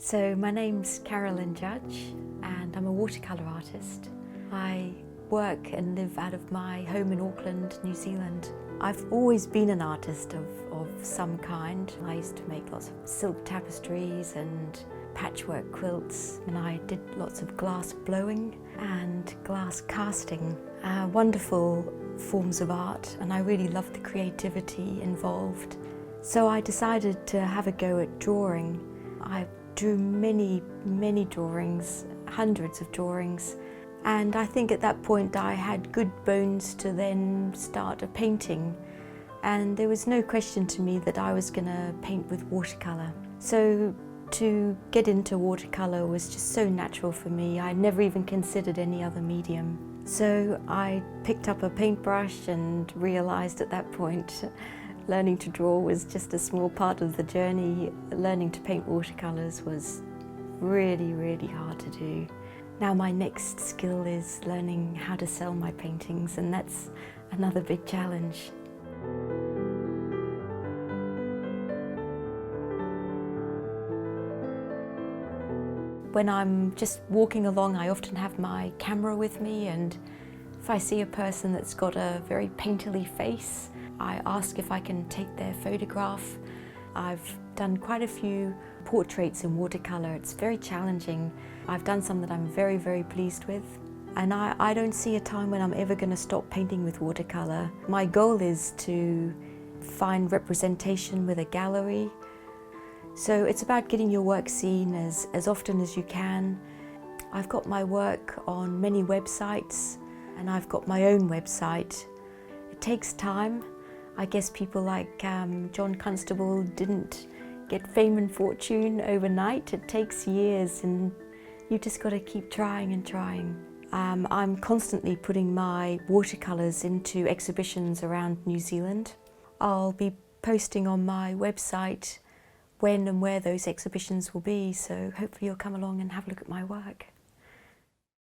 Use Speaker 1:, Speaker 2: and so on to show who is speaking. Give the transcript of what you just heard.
Speaker 1: So my name's Carolyn Judge and I'm a watercolour artist. I work and live out of my home in Auckland, New Zealand. I've always been an artist of some kind. I used to make lots of silk tapestries and patchwork quilts, and I did lots of glass blowing and glass casting. Wonderful forms of art, and I really loved the creativity involved. So I decided to have a go at drawing. I drew many drawings, hundreds of drawings, and I think at that point I had good bones to then start a painting, and there was no question to me that I was going to paint with watercolour. So to get into watercolour was just so natural for me. I never even considered any other medium. So I picked up a paintbrush and realised at that point learning to draw was just a small part of the journey. Learning to paint watercolours was really hard to do. Now my next skill is learning how to sell my paintings, and that's another big challenge. When I'm just walking along, I often have my camera with me, and if I see a person that's got a very painterly face, I ask if I can take their photograph. I've done quite a few portraits in watercolour. It's very challenging. I've done some that I'm very pleased with. And I don't see a time when I'm ever going to stop painting with watercolour. My goal is to find representation with a gallery. So it's about getting your work seen as often as you can. I've got my work on many websites, and I've got my own website. It takes time. I guess people like John Constable didn't get fame and fortune overnight. It takes years, and you just got to keep trying and trying. I'm constantly putting my watercolours into exhibitions around New Zealand. I'll be posting on my website when and where those exhibitions will be, so hopefully you'll come along and have a look at my work.